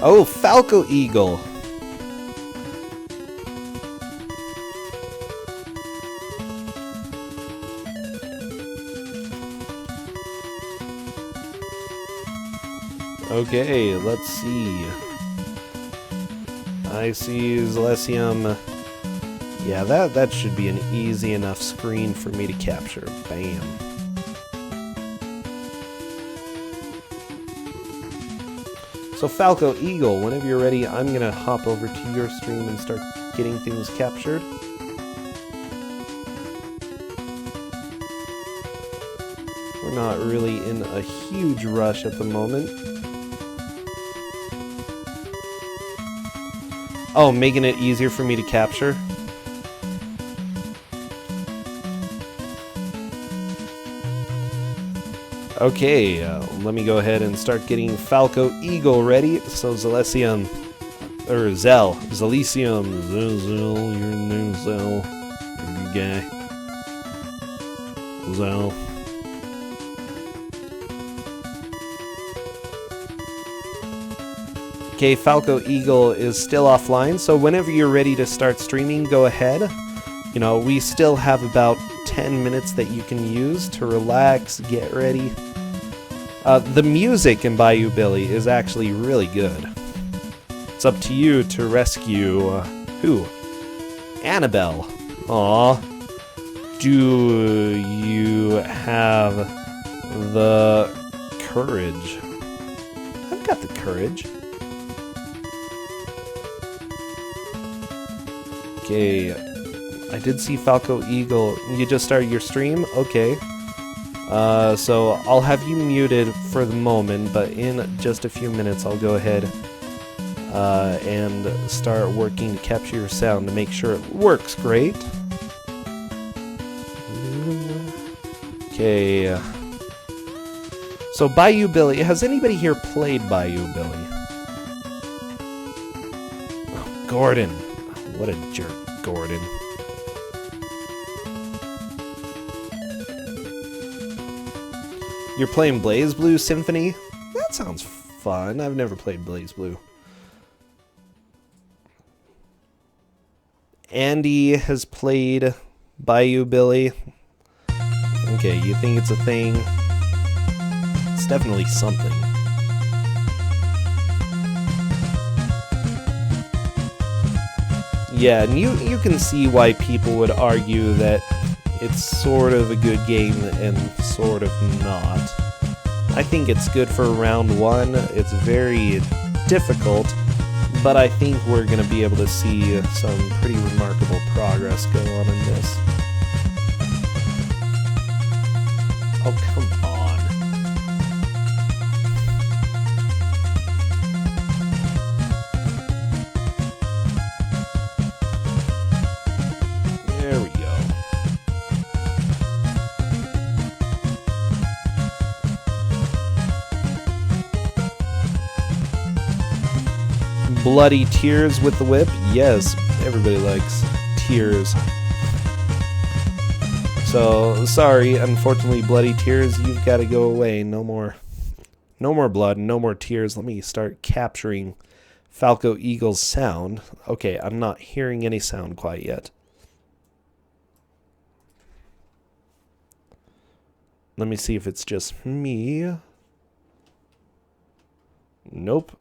Oh, FalcoEagle. Okay, let's see. I see Xelecium. Yeah, that should be an easy enough screen for me to capture. Bam. So FalcoEagle, whenever you're ready, I'm gonna hop over to your stream and start getting things captured. We're not really in a huge rush at the moment. Oh, making it easier for me to capture? Okay, let me go ahead and start getting FalcoEagle ready. So Xelecium, or Xelecium, you're new Zel, you guy, Zel. Okay, FalcoEagle is still offline, so whenever you're ready to start streaming, go ahead. You know, we still have about 10 minutes that you can use to relax, get ready. The music in Bayou Billy is actually really good. It's up to you to rescue, who? Annabelle. Aw. Do you have the courage? I've got the courage. Okay, I did see FalcoEagle. You just started your stream? Okay. So I'll have you muted for the moment, but in just a few minutes I'll go ahead and start working to capture your sound to make sure it works great. Okay. So Bayou Billy, has anybody here played Bayou Billy? Oh, Gordon. What a jerk, Gordon. You're playing BlazBlue Symphony? That sounds fun. I've never played BlazBlue. Andy has played Bayou Billy. Okay, you think it's a thing? It's definitely something. Yeah, and you can see why people would argue that it's sort of a good game and sort of not. I think it's good for round one. It's very difficult, but I think we're going to be able to see some pretty remarkable progress go on in this. Oh, come on. There we go. Bloody tears with the whip? Yes, everybody likes tears. So, sorry, unfortunately, bloody tears, you've got to go away. No more blood, no more tears. Let me start capturing FalcoEagle's sound. Okay, I'm not hearing any sound quite yet. Let me see if it's just me. Nope.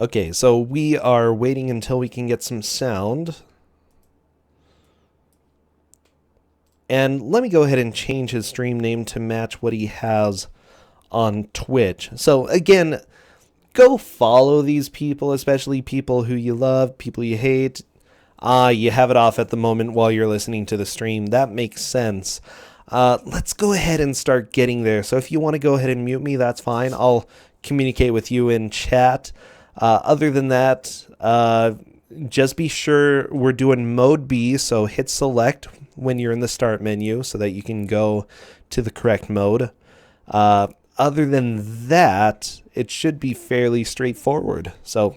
Okay, so we are waiting until we can get some sound. And let me go ahead and change his stream name to match what he has on Twitch. So again, go follow these people, especially people who you love, people you hate. You have it off at the moment while you're listening to the stream. That makes sense. Let's go ahead and start getting there. So if you want to go ahead and mute me, that's fine. I'll communicate with you in chat. Other than that, just be sure we're doing mode B, so hit select when you're in the start menu so that you can go to the correct mode. other than that, it should be fairly straightforward. So,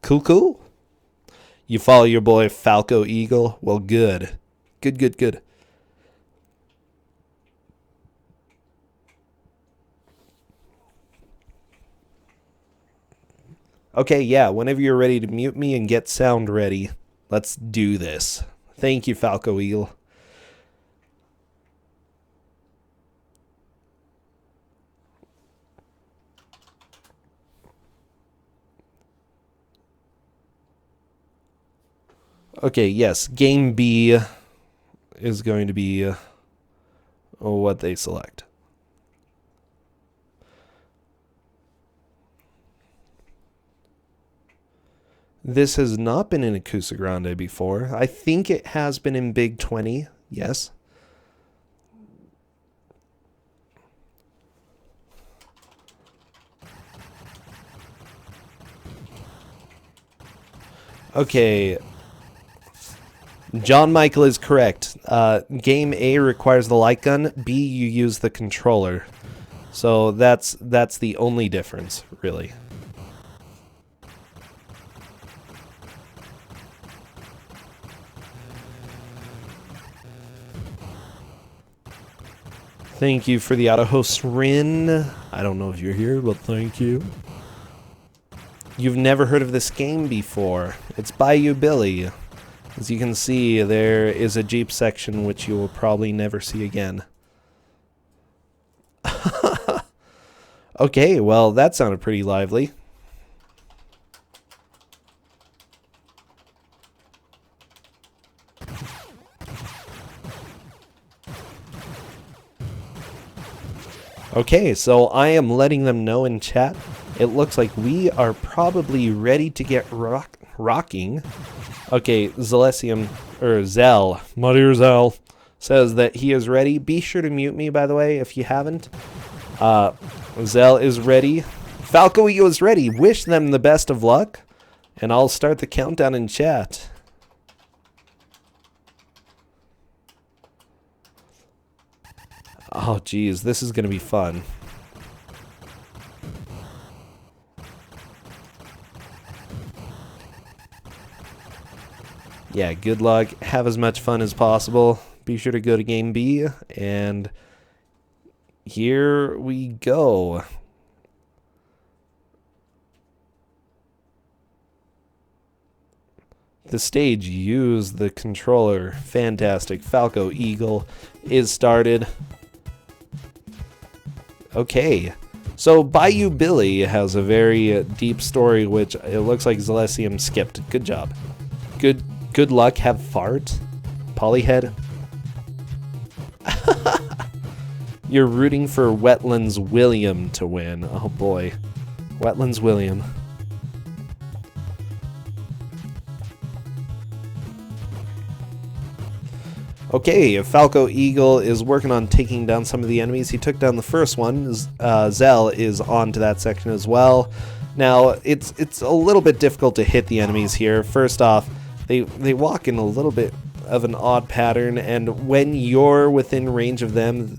cool. You follow your boy FalcoEagle? Well, good. Good. Okay, yeah, whenever you're ready to mute me and get sound ready, let's do this. Thank you, FalcoEagle. Okay, yes, game B is going to be what they select. This has not been in a Twosogrande before. I think it has been in Big 20, yes. Okay. John Michael is correct. Game A requires the light gun. B, you use the controller. So that's the only difference, really. Thank you for the auto host, Rin. I don't know if you're here, but thank you. You've never heard of this game before. It's Bayou Billy. As you can see, there is a Jeep section which you will probably never see again. Okay, well, that sounded pretty lively. Okay, so I am letting them know in chat. It looks like we are probably ready to get rocking. Okay, Xelecium, or Zell, my dear Zell, says that he is ready. Be sure to mute me, by the way, if you haven't. Zell is ready. FalcoEagle is ready. Wish them the best of luck, and I'll start the countdown in chat. Oh, geez, this is going to be fun. Yeah, good luck. Have as much fun as possible. Be sure to go to Game B, and here we go. The stage, use the controller. Fantastic. FalcoEagle is started. Okay, so Bayou Billy has a very deep story, which it looks like Xelecium skipped. Good job. Good luck. Have fart. Polyhead. You're rooting for Wetlands William to win. Oh boy. Wetlands William. Okay, FalcoEagle is working on taking down some of the enemies. He took down the first one. Zell is on to that section as well. Now, it's a little bit difficult to hit the enemies here. First off, they walk in a little bit of an odd pattern, and when you're within range of them,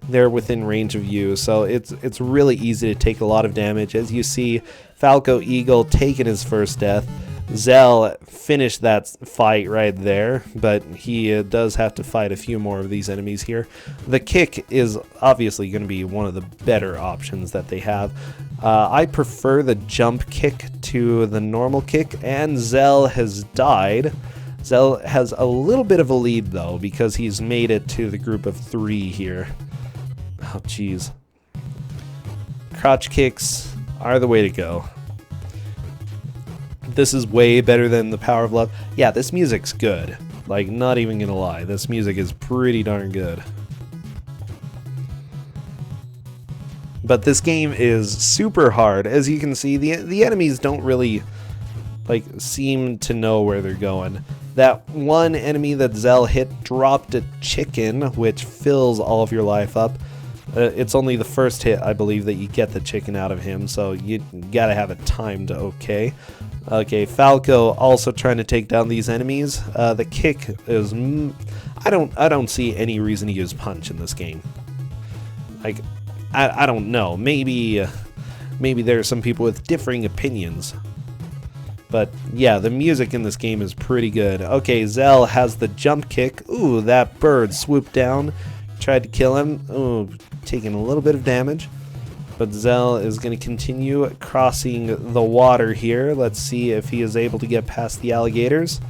they're within range of you. So it's really easy to take a lot of damage. As you see, FalcoEagle taking his first death. Zell finished that fight right there, but he does have to fight a few more of these enemies here. The kick is obviously going to be one of the better options that they have. I prefer the jump kick to the normal kick, and Zell has died. Zell has a little bit of a lead, though, because he's made it to the group of 3 here. Oh, jeez. Crotch kicks are the way to go. This is way better than the Power of Love. Yeah, this music's good. Like, not even gonna lie. This music is pretty darn good. But this game is super hard. As you can see, the enemies don't really, like, seem to know where they're going. That one enemy that Zell hit dropped a chicken, which fills all of your life up. It's only the first hit, I believe, that you get the chicken out of him, so you gotta have it timed okay. Okay, Falco also trying to take down these enemies. The kick is... I don't see any reason to use punch in this game. Like, I don't know. Maybe there are some people with differing opinions. But yeah, the music in this game is pretty good. Okay, Xel has the jump kick. Ooh, that bird swooped down, tried to kill him. Ooh, taking a little bit of damage. But Xel is going to continue crossing the water here. Let's see if he is able to get past the alligators.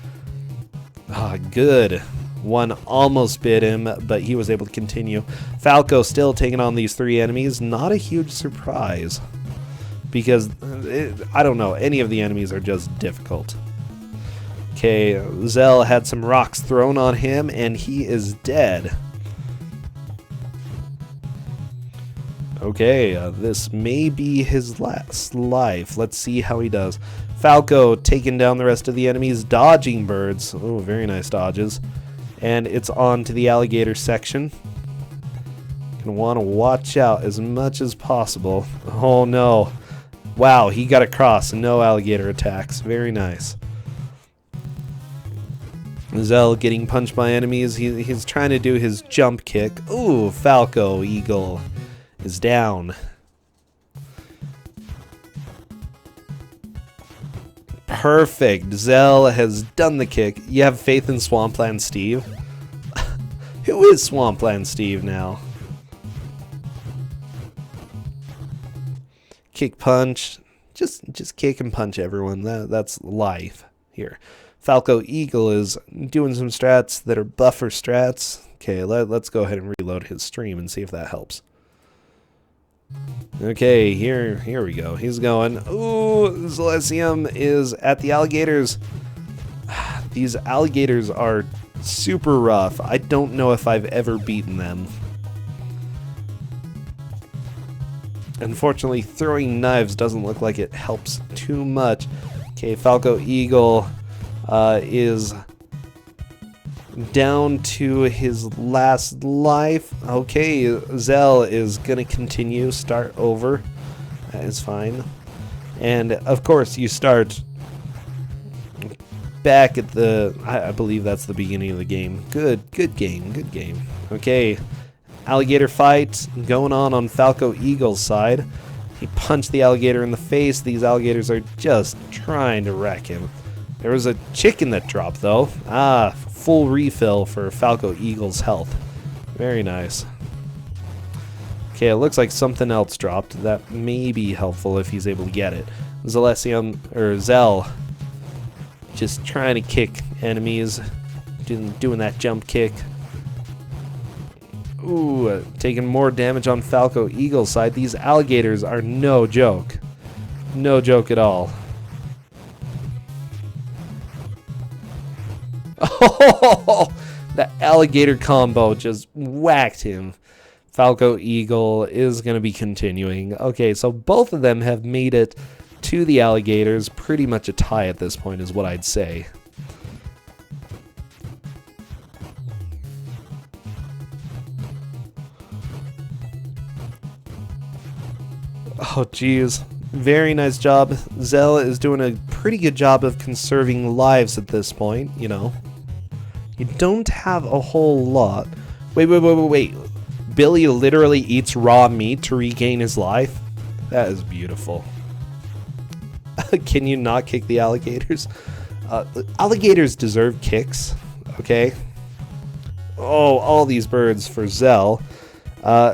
Ah, good. One almost bit him, but he was able to continue. Falco still taking on these 3 enemies. Not a huge surprise. Because, I don't know, any of the enemies are just difficult. Okay, Xel had some rocks thrown on him, and he is dead. Okay, this may be his last life. Let's see how he does. Falco taking down the rest of the enemies, dodging birds. Oh, very nice dodges. And it's on to the alligator section. Gonna want to watch out as much as possible. Oh no. Wow, he got across and no alligator attacks. Very nice. Xel getting punched by enemies. He's trying to do his jump kick. Ooh, FalcoEagle is down. Perfect. Xel has done the kick. You have faith in Swampland Steve? Who is Swampland Steve now? Kick punch. Just kick and punch everyone. That's life here. FalcoEagle is doing some strats that are buffer strats. Okay, let's go ahead and reload his stream and see if that helps. Okay, here we go. He's going. Ooh, Xelecium is at the alligators. These alligators are super rough. I don't know if I've ever beaten them. Unfortunately, throwing knives doesn't look like it helps too much. Okay, FalcoEagle is down to his last life. Okay, Xel is going to continue, start over. That is fine. And, of course, you start back at the... I believe that's the beginning of the game. Good game. Okay. Alligator fight going on FalcoEagle's side. He punched the alligator in the face. These alligators are just trying to wreck him. There was a chicken that dropped, though. Ah, full refill for FalcoEagle's health. Very nice. Okay, it looks like something else dropped. That may be helpful if he's able to get it. Xelecium, or Xel, just trying to kick enemies. Doing that jump kick. Ooh, taking more damage on FalcoEagle's side. These alligators are no joke. No joke at all. Oh, the alligator combo just whacked him. FalcoEagle is going to be continuing. Okay, so both of them have made it to the alligators. Pretty much a tie at this point is what I'd say. Oh, geez. Very nice job. Xel is doing a pretty good job of conserving lives at this point, you know. You don't have a whole lot. Wait. Billy literally eats raw meat to regain his life? That is beautiful. Can you not kick the alligators? Alligators deserve kicks, okay? Oh, all these birds for Xel.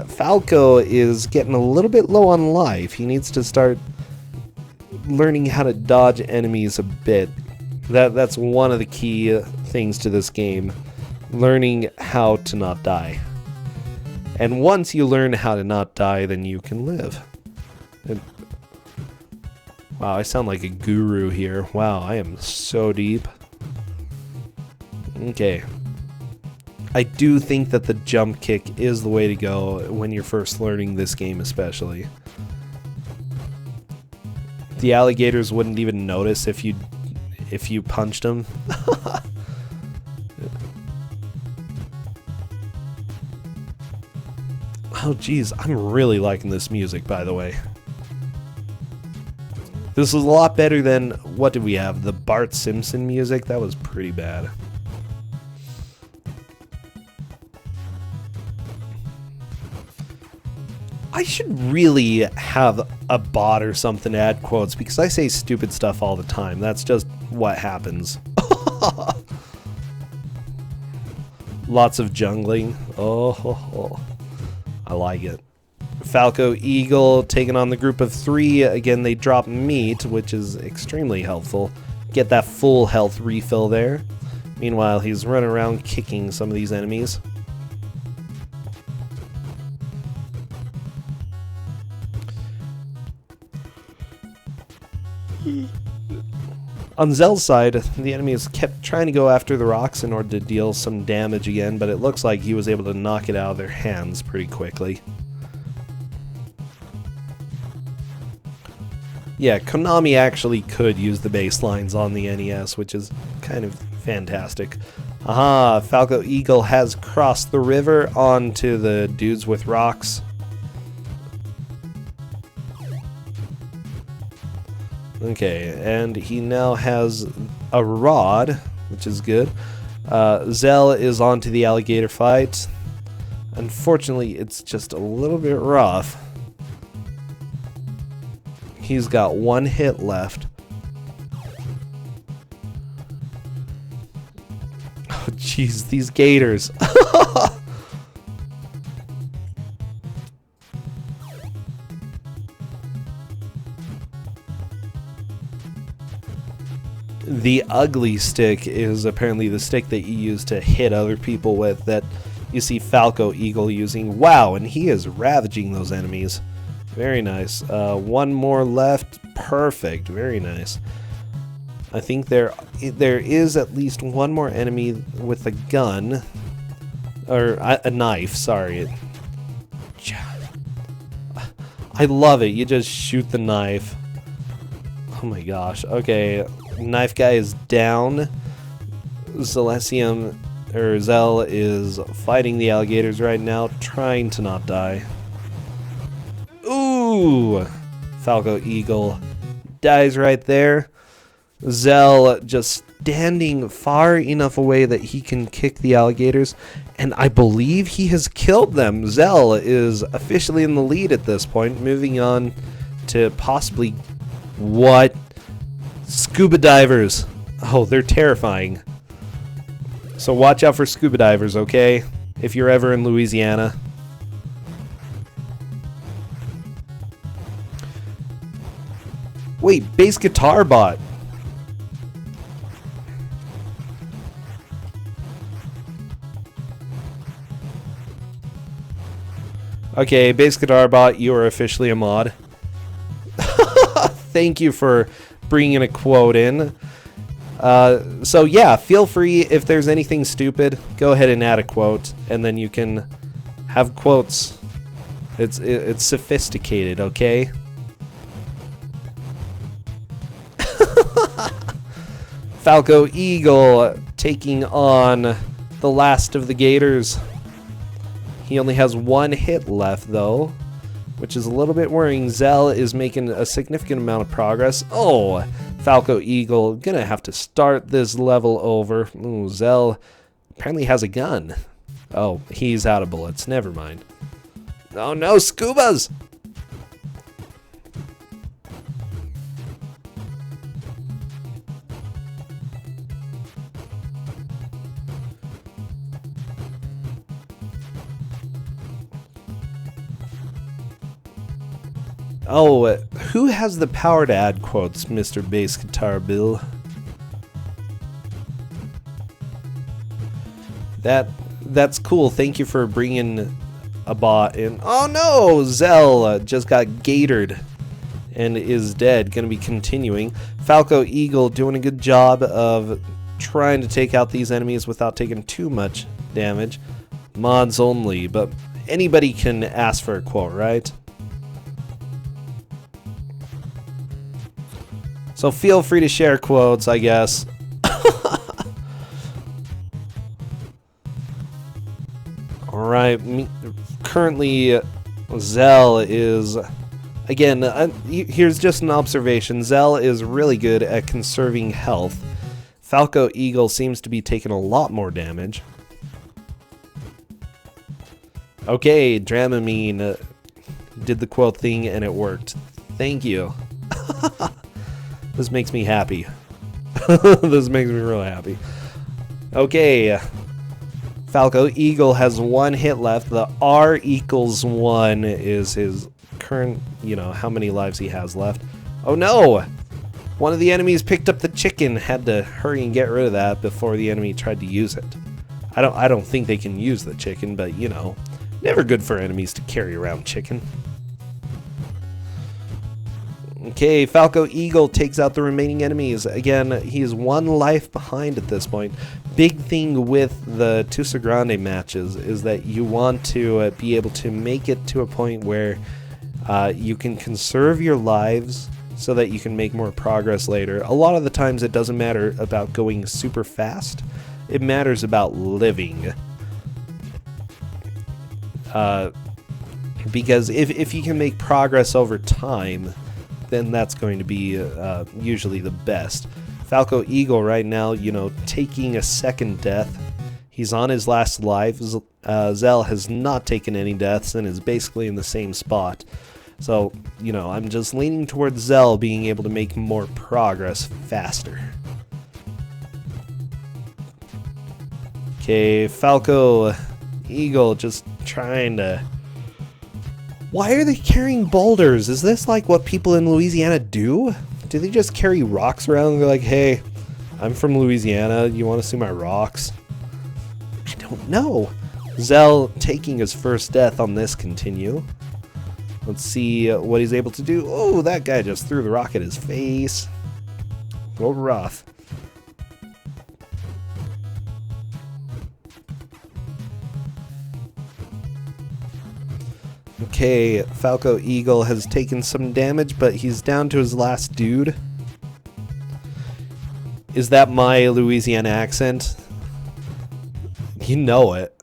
Falco is getting a little bit low on life. He needs to start learning how to dodge enemies a bit. That's one of the key things to this game. Learning how to not die. And once you learn how to not die, then you can live. Wow, I sound like a guru here. Wow, I am so deep. Okay. I do think that the jump kick is the way to go when you're first learning this game especially. The alligators wouldn't even notice if you punched them. Oh geez, I'm really liking this music, by the way. This is a lot better than, what did we have? The Bart Simpson music? That was pretty bad. I should really have a bot or something to add quotes because I say stupid stuff all the time. That's just what happens. Lots of jungling. Oh, I like it. FalcoEagle taking on the group of 3. Again, they drop meat, which is extremely helpful. Get that full health refill there. Meanwhile, he's running around kicking some of these enemies. On Xel's side, the enemy has kept trying to go after the rocks in order to deal some damage again, but it looks like he was able to knock it out of their hands pretty quickly. Yeah, Konami actually could use the baselines on the NES, which is kind of fantastic. Aha, FalcoEagle has crossed the river onto the dudes with rocks. Okay, and he now has a rod, which is good. Xel is onto the alligator fight. Unfortunately, it's just a little bit rough. He's got 1 hit left. Oh, jeez, these gators. The ugly stick is apparently the stick that you use to hit other people with that you see FalcoEagle using. Wow, and he is ravaging those enemies. Very nice. 1 more left. Perfect. Very nice. I think there is at least 1 more enemy with a gun. Or a knife, sorry. I love it. You just shoot the knife. Oh my gosh. Okay. Knife guy is down. Xelecium, or Xel, is fighting the alligators right now, trying to not die. Ooh! FalcoEagle dies right there. Xel just standing far enough away that he can kick the alligators, and I believe he has killed them. Xel is officially in the lead at this point, moving on to possibly... What? Scuba divers. Oh, they're terrifying. So watch out for scuba divers, okay? If you're ever in Louisiana. Wait, bass guitar bot. Okay, bass guitar bot, you are officially a mod. Thank you for bringing a quote in. So yeah, feel free if there's anything stupid, go ahead and add a quote, and then you can have quotes. It's sophisticated, okay? FalcoEagle taking on the last of the gators. He only has 1 hit left though, which is a little bit worrying. Xel is making a significant amount of progress. Oh, FalcoEagle gonna have to start this level over. Ooh, Xel apparently has a gun. Oh, he's out of bullets. Never mind. Oh no, scubas! Oh, who has the power to add quotes, Mr. Bass Guitar Bill? That's cool. Thank you for bringing a bot in. Oh no, Xel just got gatored and is dead. Gonna be continuing. FalcoEagle doing a good job of trying to take out these enemies without taking too much damage. Mods only, but anybody can ask for a quote, right? So feel free to share quotes, I guess. Alright, currently Xel is... Again, here's just an observation. Xel is really good at conserving health. FalcoEagle seems to be taking a lot more damage. Okay, Dramamine. did the quote thing and it worked. Thank you. This makes me happy. This makes me really happy. Okay. FalcoEagle has 1 hit left. The R equals 1 is his current, you know, how many lives he has left. Oh no! One of the enemies picked up the chicken. Had to hurry and get rid of that before the enemy tried to use it. I don't think they can use the chicken, but you know, never good for enemies to carry around chicken. Okay, FalcoEagle takes out the remaining enemies. Again, he is 1 life behind at this point. Big thing with the Twosogrande matches is that you want to be able to make it to a point where you can conserve your lives so that you can make more progress later. A lot of the times it doesn't matter about going super fast. It matters about living. Because if you can make progress over time, then that's going to be usually the best. FalcoEagle right now, you know, taking a second death. He's on his last life. Xel has not taken any deaths and is basically in the same spot. So, you know, I'm just leaning towards Xel being able to make more progress faster. Okay, FalcoEagle just trying to... Why are they carrying boulders? Is this like what people in Louisiana do? Do they just carry rocks around and they're like, hey, I'm from Louisiana, you want to see my rocks? I don't know. Xel taking his first death on this continue. Let's see what he's able to do. Oh, that guy just threw the rock at his face. Go rough. Okay, FalcoEagle has taken some damage, but he's down to his last dude. Is that my Louisiana accent? You know it.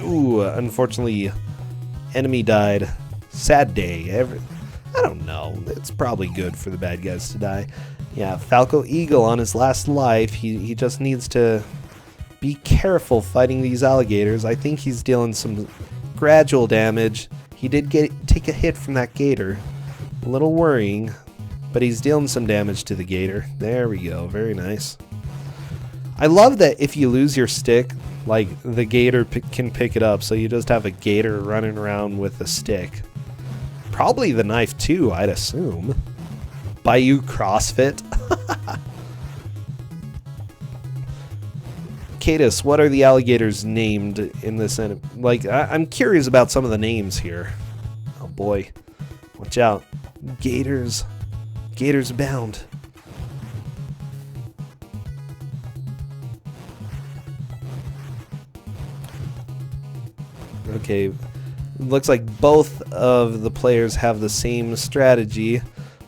Ooh, unfortunately, enemy died. Sad day. I don't know. It's probably good for the bad guys to die. Yeah, FalcoEagle on his last life. He just needs to be careful fighting these alligators. I think he's dealing some gradual damage. He did take a hit from that gator. A little worrying, but he's dealing some damage to the gator. There we go. Very nice. I love that if you lose your stick, like, the gator can pick it up, so you just have a gator running around with a stick. Probably the knife too, I'd assume. Bayou CrossFit. Cadus, what are the alligators named in this? Like, I'm curious about some of the names here. Oh boy. Watch out. Gators. Gators abound. Okay. Looks like both of the players have the same strategy.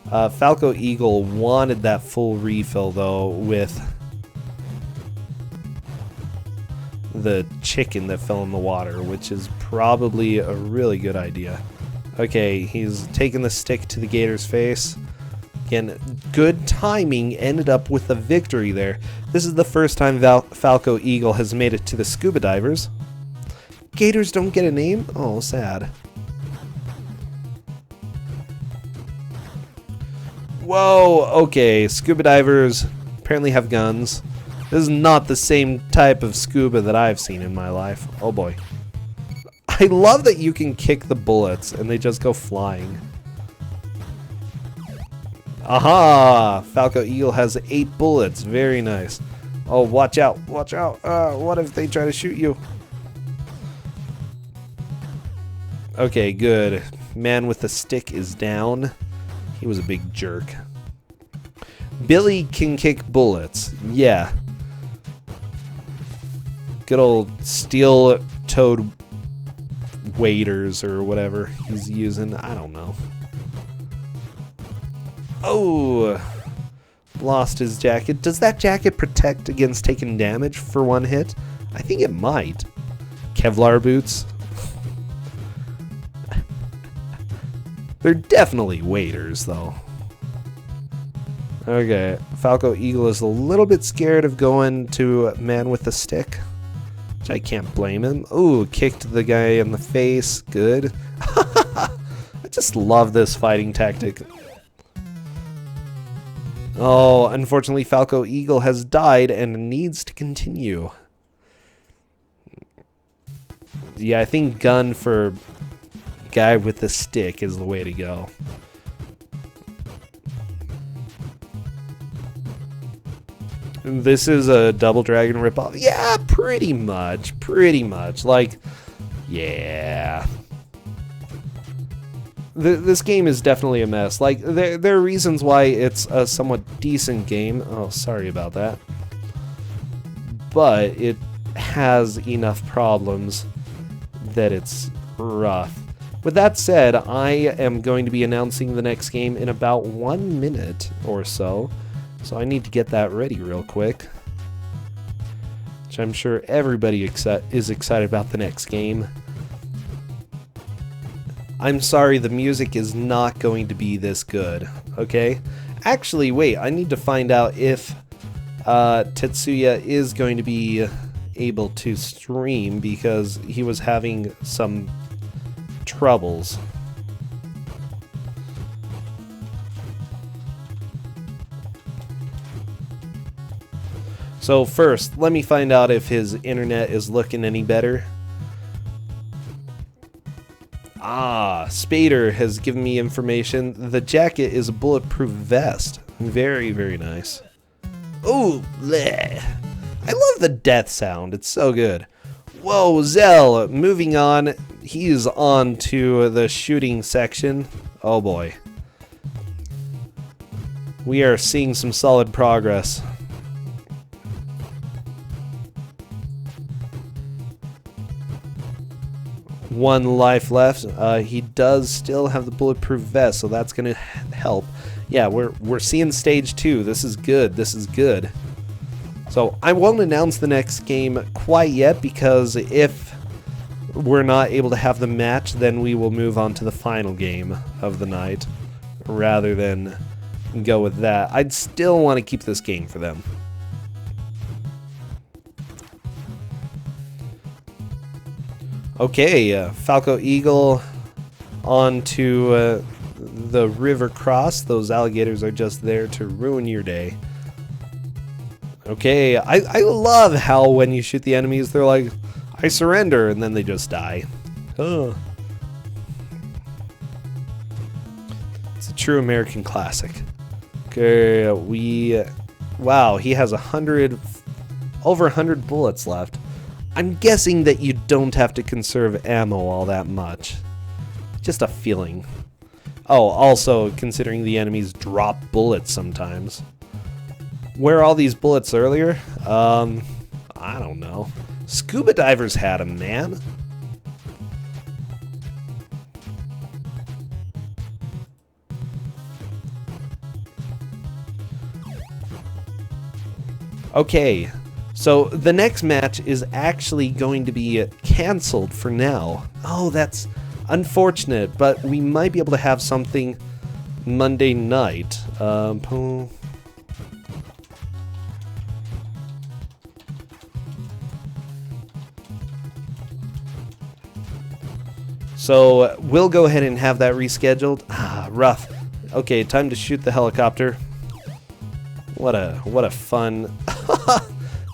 FalcoEagle wanted that full refill though with the chicken that fell in the water, which is probably a really good idea. Okay, he's taking the stick to the gator's face. Again, good timing, ended up with a victory there. This is the first time FalcoEagle has made it to the scuba divers. Gators don't get a name? Oh, sad. Whoa, okay, scuba divers apparently have guns. This is not the same type of scuba that I've seen in my life. Oh boy. I love that you can kick the bullets and they just go flying. Aha! FalcoEagle has 8 bullets. Very nice. Oh, watch out. Watch out. What if they try to shoot you? Okay, good. Man with the stick is down. He was a big jerk. Billy can kick bullets. Yeah. Good old steel-toed waders or whatever he's using. I don't know. Oh! Lost his jacket. Does that jacket protect against taking damage for one hit? I think it might. Kevlar boots. They're definitely waders, though. Okay, FalcoEagle is a little bit scared of going to man with the stick. which I can't blame him. Ooh, kicked the guy in the face. Good. I just love this fighting tactic. Oh, unfortunately, FalcoEagle has died and needs to continue. Yeah, I think gun for guy with the stick is the way to go. This is a Double Dragon ripoff. Yeah, pretty much. Pretty much. Like, yeah. This game is definitely a mess. Like, there are reasons why it's a somewhat decent game. Oh, sorry about that. But it has enough problems that it's rough. With that said, I am going to be announcing the next game in about 1 minute or so. So I need to get that ready real quick. Which I'm sure everybody is excited about the next game. I'm sorry, the music is not going to be this good, okay? Actually, wait, I need to find out if Tetsuya is going to be able to stream because he was having some troubles. So first, let me find out if his internet is looking any better. Ah, Spader has given me information. The jacket is a bulletproof vest. Very, very nice. Ooh, bleh. I love the death sound. It's so good. Whoa, Zell. Moving on. He's on to the shooting section. Oh boy. We are seeing some solid progress. One life left. He does still have the bulletproof vest, so that's gonna help. Yeah, we're seeing stage 2. This is good. This is good. So I won't announce the next game quite yet because if we're not able to have the match, then we will move on to the final game of the night rather than go with that. I'd still want to keep this game for them. Okay, FalcoEagle on to the river cross. Those alligators are just there to ruin your day. Okay, I love how when you shoot the enemies, they're like, I surrender, and then they just die. Oh. It's a true American classic. Okay, wow, he has over 100 bullets left. I'm guessing that you don't have to conserve ammo all that much. Just a feeling. Oh, also, considering the enemies drop bullets sometimes. Where are all these bullets earlier? I don't know. Scuba divers had them, man. Okay. So the next match is actually going to be canceled for now. Oh, that's unfortunate, but we might be able to have something Monday night. So we'll go ahead and have that rescheduled. Ah, rough. Okay, time to shoot the helicopter. What a fun.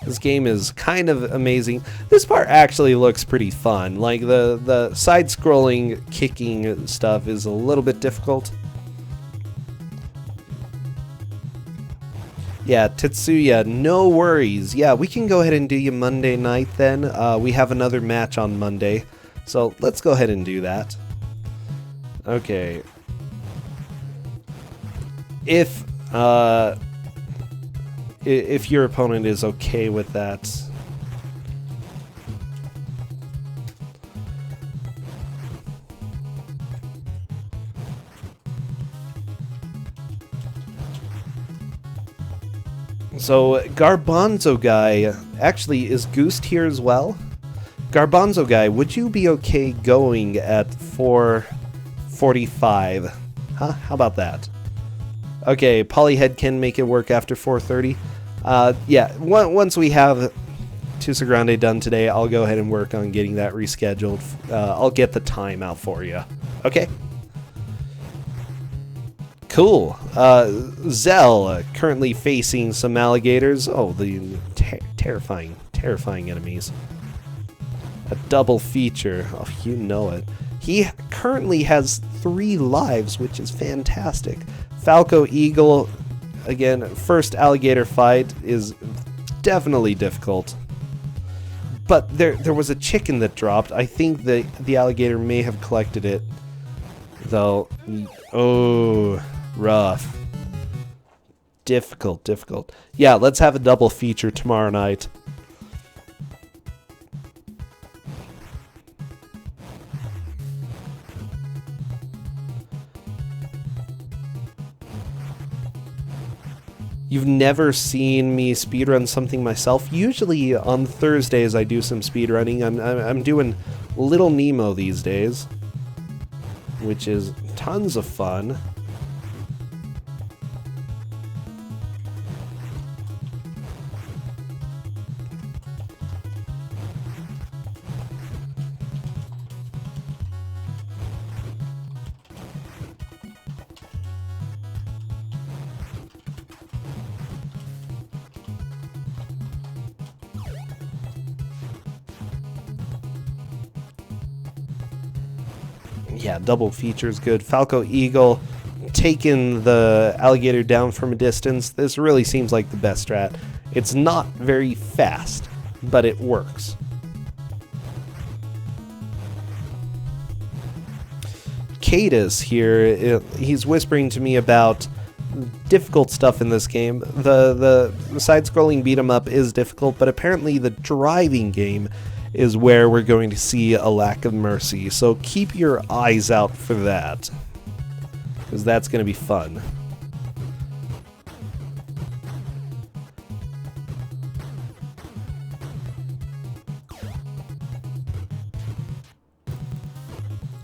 This game is kind of amazing. This part actually looks pretty fun. Like the side-scrolling kicking stuff is a little bit difficult. Yeah, Tetsuya, no worries. Yeah, we can go ahead and do you Monday night then. We have another match on Monday. So let's go ahead and do that. Okay. If your opponent is okay with that. So Garbanzo guy, actually, is Goose here as well? Garbanzo guy, would you be okay going at 4:45? Huh? How about that? Okay, Polyhead can make it work after 4:30. Yeah, once we have Twosogrande done today. I'll go ahead and work on getting that rescheduled. I'll get the time out for you. Okay? Cool. Zell, currently facing some alligators. Oh, the terrifying enemies. A double feature. Oh, you know it. He currently has 3 lives, which is fantastic. FalcoEagle, again, first alligator fight is definitely difficult. But there was a chicken that dropped. I think the alligator may have collected it, though. Oh, rough. Difficult. Yeah, let's have a double feature tomorrow night. You've never seen me speedrun something myself. Usually on Thursdays I do some speedrunning. I'm doing Little Nemo these days, which is tons of fun. Yeah, double feature is good. FalcoEagle taking the alligator down from a distance. This really seems like the best strat. It's not very fast, but it works. Cadus here, he's whispering to me about difficult stuff in this game. The side-scrolling beat-em-up is difficult, but apparently the driving game is where we're going to see a lack of mercy. So keep your eyes out for that, because that's going to be fun.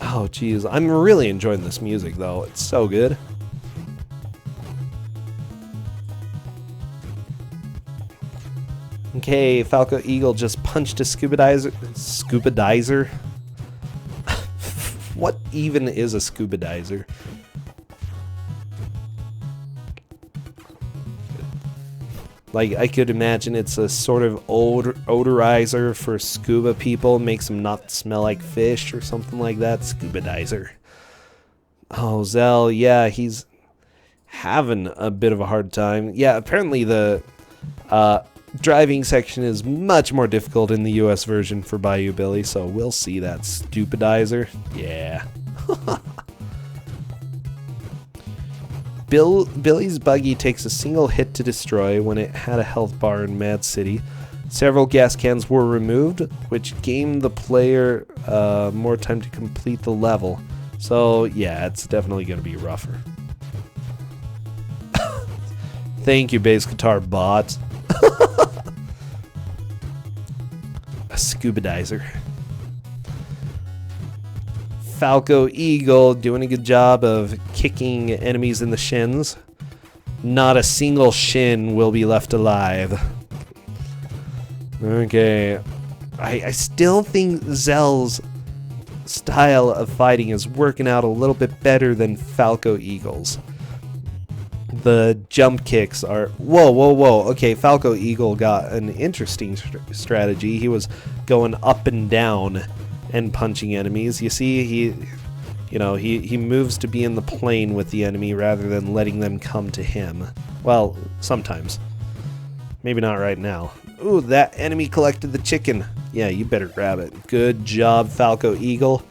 Oh, geez. I'm really enjoying this music, though. It's so good. Okay, FalcoEagle just punched a scuba diver. What even is a scuba diver? Like, I could imagine it's a sort of odorizer for scuba people, makes them not smell like fish or something like that. Scuba diver. Oh, Zell, yeah, he's having a bit of a hard time. Yeah, apparently the driving section is much more difficult in the US version for Bayou Billy, so we'll see that stupidizer. Yeah. Billy's buggy takes a single hit to destroy when it had a health bar in Mad City. Several gas cans were removed, which gave the player more time to complete the level. So yeah, it's definitely going to be rougher. Thank you, bass guitar bot. A scuba diver. FalcoEagle doing a good job of kicking enemies in the shins. Not a single shin will be left alive. Okay. I still think Zell's style of fighting is working out a little bit better than FalcoEagle's. The jump kicks are... Whoa. Okay, FalcoEagle got an interesting strategy. He was going up and down and punching enemies. You see, he moves to be in the plane with the enemy rather than letting them come to him. Well, sometimes. Maybe not right now. Ooh, that enemy collected the chicken. Yeah, you better grab it. Good job, FalcoEagle.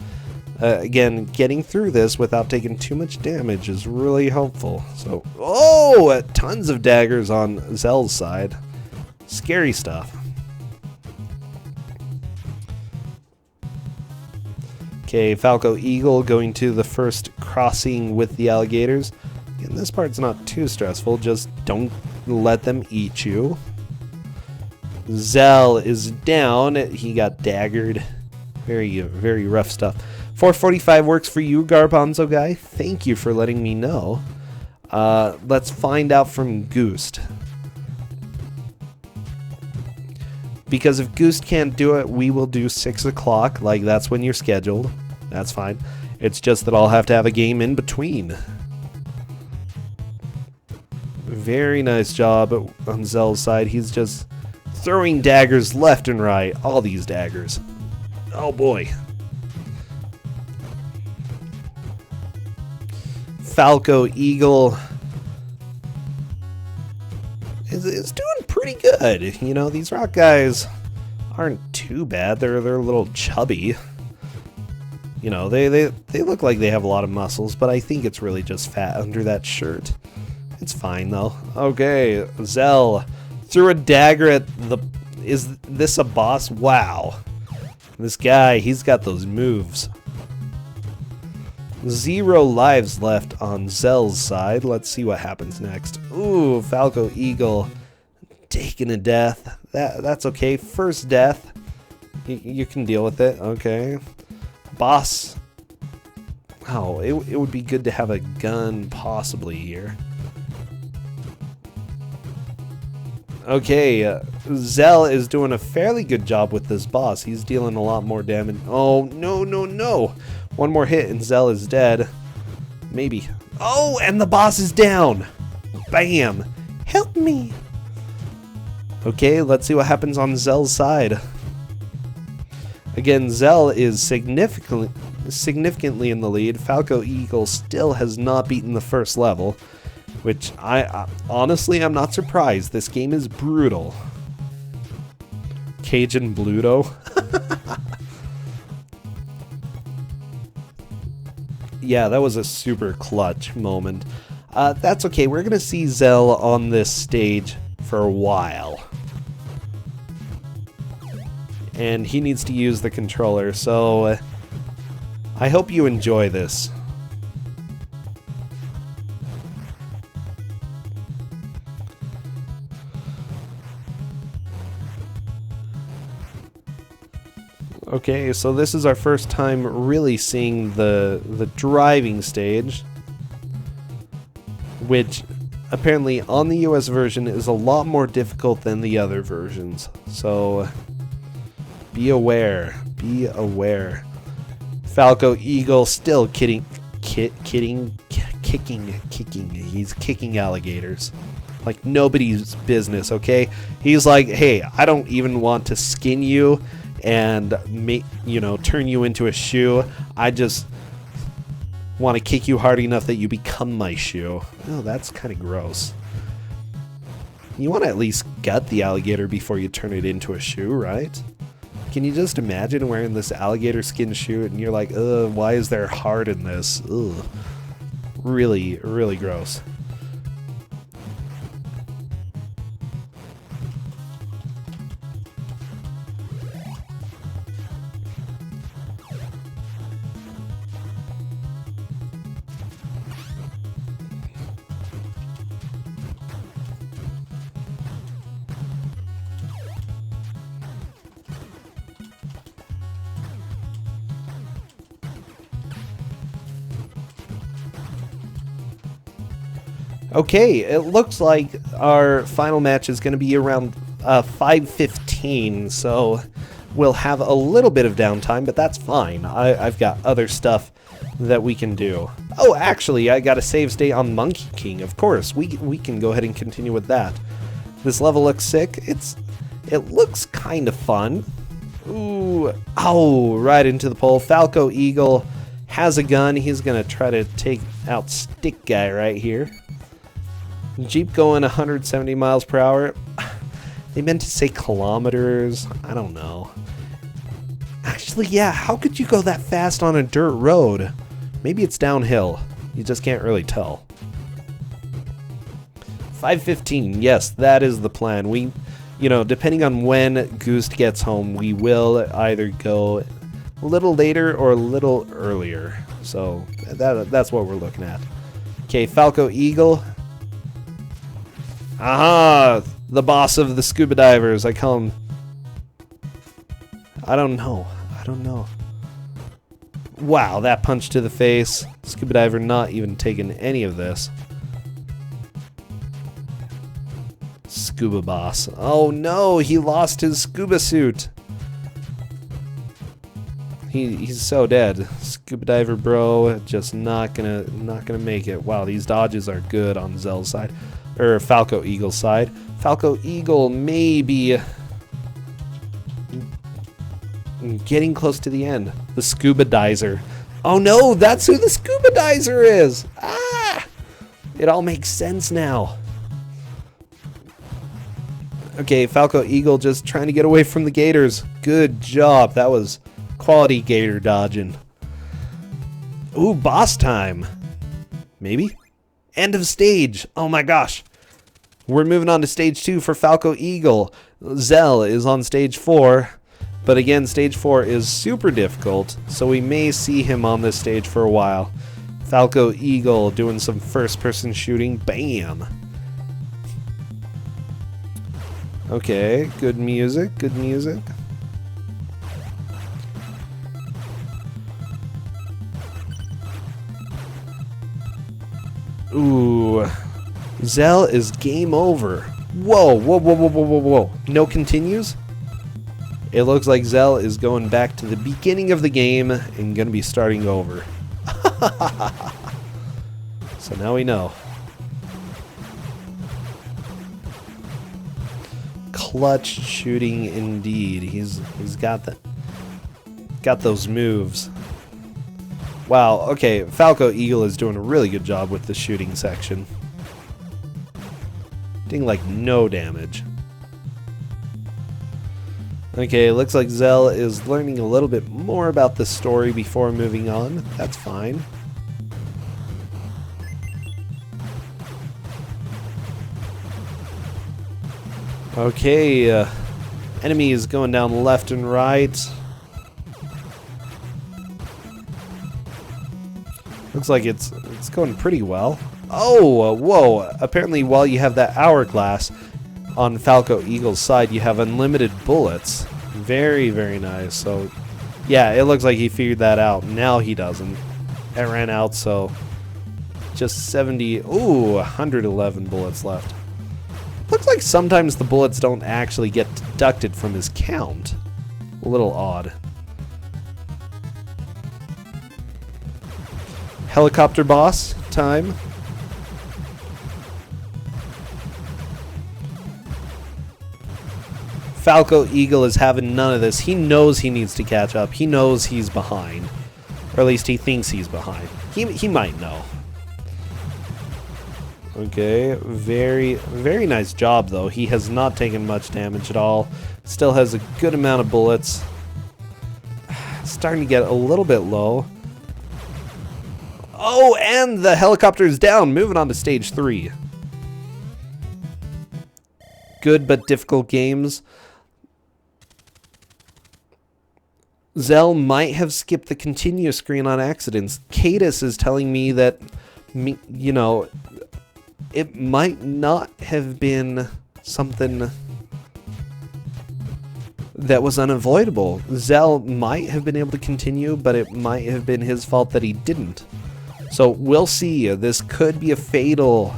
Again, getting through this without taking too much damage is really helpful. So, oh, tons of daggers on Zell's side. Scary stuff. Okay, FalcoEagle going to the first crossing with the alligators. And this part's not too stressful, just don't let them eat you. Zell is down. He got daggered. Very rough stuff. 445 works for you, Garbanzo guy. Thank you for letting me know. Let's find out from Goost. Because if Goose can't do it, we will do 6 o'clock. Like, that's when you're scheduled. That's fine. It's just that I'll have to have a game in between. Very nice job on Zell's side. He's just throwing daggers left and right. All these daggers. Oh boy. FalcoEagle is doing pretty good. You know, these rock guys aren't too bad. They're a little chubby. You know, they look like they have a lot of muscles, but I think it's really just fat under that shirt. It's fine though. Okay, Zell threw a dagger at the... Is this a boss? Wow. This guy, he's got those moves. 0 lives left on Zell's side. Let's see what happens next. Ooh, FalcoEagle taking a death. That's okay. First death. You can deal with it. Okay. Boss. Oh, it would be good to have a gun possibly here. Okay, Zell is doing a fairly good job with this boss. He's dealing a lot more damage. Oh, no, no, no. One more hit and Zell is dead. Maybe. Oh, and the boss is down. Bam. Help me. Okay, let's see what happens on Zell's side. Again, Zell is significantly in the lead. FalcoEagle still has not beaten the first level. Which, honestly, I'm not surprised. This game is brutal. Cajun Bluto. Yeah, that was a super clutch moment. That's okay. We're going to see Zell on this stage for a while. And he needs to use the controller, so I hope you enjoy this. Okay, so this is our first time really seeing the driving stage, which apparently on the US version is a lot more difficult than the other versions. So be aware, be aware. FalcoEagle still kicking. He's kicking alligators like nobody's business. Okay, he's like, hey, I don't even want to skin you and turn you into a shoe. I just want to kick you hard enough that you become my shoe. Oh, that's kind of gross. You want to at least gut the alligator before you turn it into a shoe, right? Can you just imagine wearing this alligator skin shoe and you're like, ugh, why is there heart in this? Ugh. Really, really gross. Okay, it looks like our final match is going to be around 5:15, so we'll have a little bit of downtime, but that's fine. I've got other stuff that we can do. Oh, actually, I got a save state on Monkey King. Of course, we can go ahead and continue with that. This level looks sick. It looks kind of fun. Ooh, oh, right into the pole. FalcoEagle has a gun. He's going to try to take out Stick Guy right here. Jeep going 170 miles per hour. They meant to say kilometers. I don't know. Actually, yeah, how could you go that fast on a dirt road? Maybe it's downhill. You just can't really tell. 5:15. Yes, that is the plan. We, depending on when Goose gets home, we will either go a little later or a little earlier. So that's what we're looking at. Okay, FalcoEagle. Aha! The boss of the scuba divers. I call him... I don't know. Wow, that punch to the face. Scuba diver not even taking any of this. scuba boss. Oh no, he lost his scuba suit. He's so dead. Scuba diver bro, just not gonna make it. Wow, these dodges are good on Xel's side, or FalcoEagle's side. FalcoEagle maybe getting close to the end. The scuba dizer. Oh no, that's who the scuba dizer is. Ah, it all makes sense now. Okay, FalcoEagle just trying to get away from the gators. Good job. That was quality gator dodging. Ooh, boss time. Maybe? End of stage. Oh my gosh. We're moving on to stage 2 for FalcoEagle. Xel is on stage 4. But again, stage 4 is super difficult, so we may see him on this stage for a while. FalcoEagle doing some first-person shooting. Bam! Okay, good music, good music. Ooh. Xel is game over. Whoa, whoa, whoa, whoa, whoa, whoa, whoa. No continues? It looks like Xel is going back to the beginning of the game and going to be starting over. So now we know. Clutch shooting indeed. He's got those moves. Wow, okay, FalcoEagle is doing a really good job with the shooting section. Doing like no damage. Okay, looks like Xel is learning a little bit more about the story before moving on. That's fine. Okay, enemy is going down left and right. Looks like it's going pretty well. Oh, whoa! Apparently, while you have that hourglass on FalcoEagle's side, you have unlimited bullets. Very, very nice. So, yeah, it looks like he figured that out. Now he doesn't. It ran out, so just 70. Ooh, 111 bullets left. Looks like sometimes the bullets don't actually get deducted from his count. A little odd. Helicopter boss time. FalcoEagle is having none of this. He knows he needs to catch up. He knows he's behind. Or at least he thinks he's behind. He might know. Okay, very, very nice job though. He has not taken much damage at all. Still has a good amount of bullets. Starting to get a little bit low. Oh, and the helicopter is down. Moving on to stage 3. Good but difficult games. Xel might have skipped the continue screen on accident. Cadus is telling me that, you know, it might not have been something that was unavoidable. Xel might have been able to continue, but it might have been his fault that he didn't. So we'll see. This could be a fatal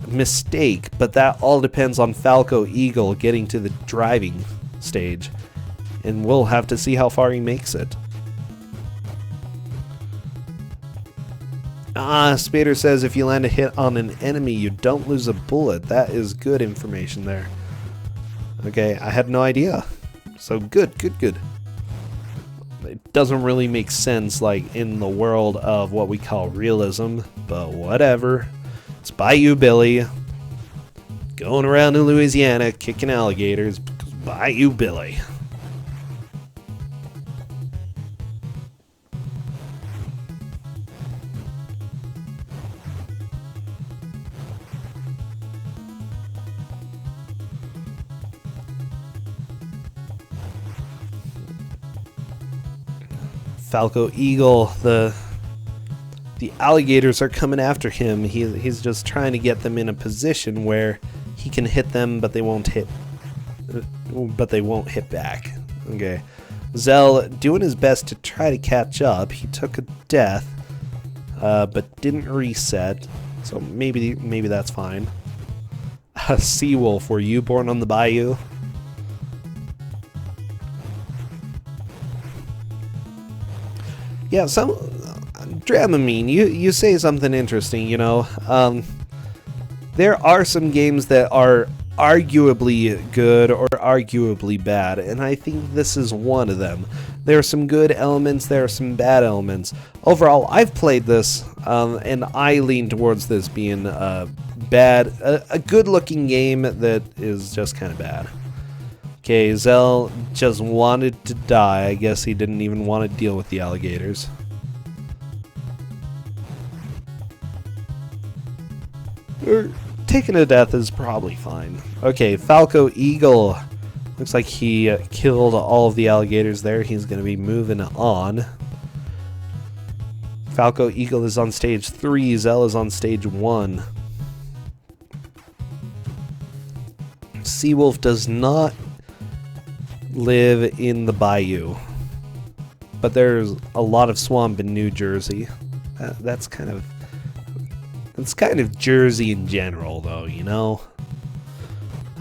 mistake, but that all depends on FalcoEagle getting to the driving stage. And we'll have to see how far he makes it. Ah, Spader says if you land a hit on an enemy, you don't lose a bullet. That is good information there. Okay, I had no idea. So good, good, good. It doesn't really make sense, like, in the world of what we call realism, but whatever. It's Bayou Billy. Going around in Louisiana, kicking alligators. Bayou Billy. FalcoEagle, the alligators are coming after him. He's just trying to get them in a position where he can hit them, but they won't hit back. Okay, Xel doing his best to try to catch up. He took a death, but didn't reset, so maybe that's fine. Seawolf, were you born on the bayou? Yeah, so Dramamine, you say something interesting, you know. There are some games that are arguably good or arguably bad, and I think this is one of them. There are some good elements, there are some bad elements. Overall, I've played this, and I lean towards this being a good-looking game that is just kind of bad. Okay, Xel just wanted to die. I guess he didn't even want to deal with the alligators. Taken to death is probably fine. Okay, FalcoEagle. Looks like he killed all of the alligators there. He's going to be moving on. FalcoEagle is on stage 3. Xel is on stage 1. Seawolf does not live in the bayou, but there's a lot of swamp in New Jersey. That's kind of Jersey in general, though, you know?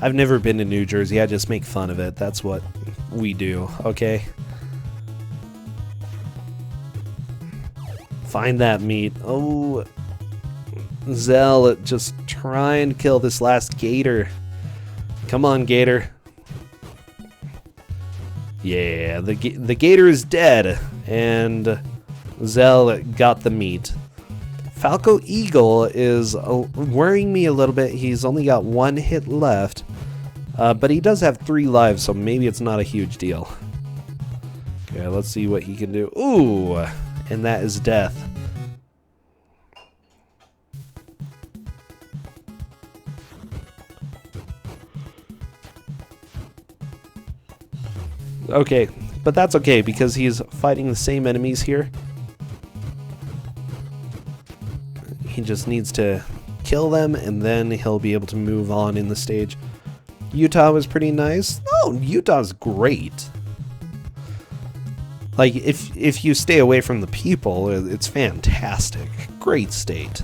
I've never been to New Jersey, I just make fun of it. That's what we do, okay? Find that meat. Oh, Xel just trying to kill this last gator. Come on, gator. Yeah, the gator is dead, and Xel got the meat. FalcoEagle is worrying me a little bit. He's only got 1 hit left, but he does have 3 lives, so maybe it's not a huge deal. Okay, let's see what he can do. Ooh, and that is death. Okay, but that's okay because he's fighting the same enemies here. He just needs to kill them, and then he'll be able to move on in the stage. Utah was pretty nice. Oh, Utah's great. Like, if you stay away from the people, it's fantastic. Great state.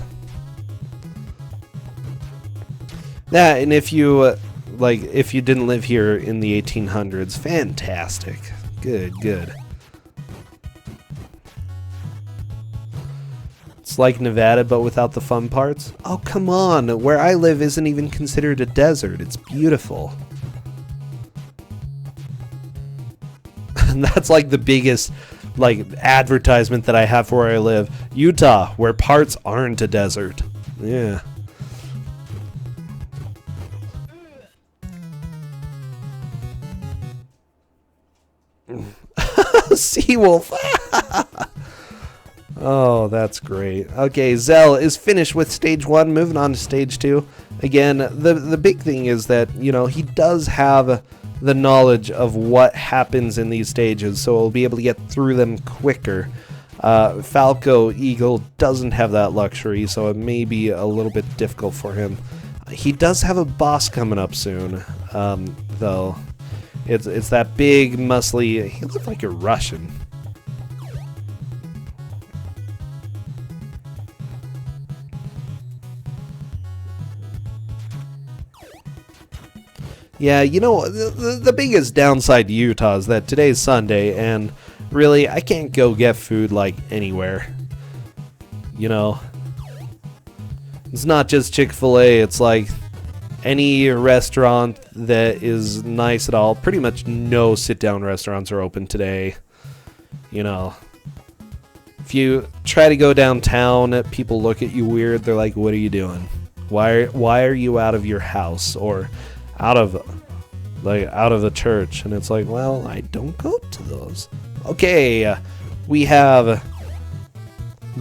Yeah, and if you, if you didn't live here in the 1800s, fantastic. Good, good. It's like Nevada, but without the fun parts. Oh, come on. Where I live isn't even considered a desert. It's beautiful. And that's like the biggest advertisement that I have for where I live. Utah, where parts aren't a desert. Yeah. Seawolf. Oh, that's great. Okay, Xel is finished with stage 1, moving on to stage 2. Again, the big thing is that, you know, he does have the knowledge of what happens in these stages, so he'll be able to get through them quicker. FalcoEagle doesn't have that luxury, so it may be a little bit difficult for him. He does have a boss coming up soon, though. It's that big, muscly... He looks like a Russian. Yeah, you know, the biggest downside to Utah is that today's Sunday, and really, I can't go get food, anywhere. You know? It's not just Chick-fil-A, it's like any restaurant that is nice at all. Pretty much no sit-down restaurants are open today. You know? If you try to go downtown, people look at you weird. They're like, what are you doing? Why are you out of your house? Or... out of the church, and it's like, well, I don't go to those. Okay, we have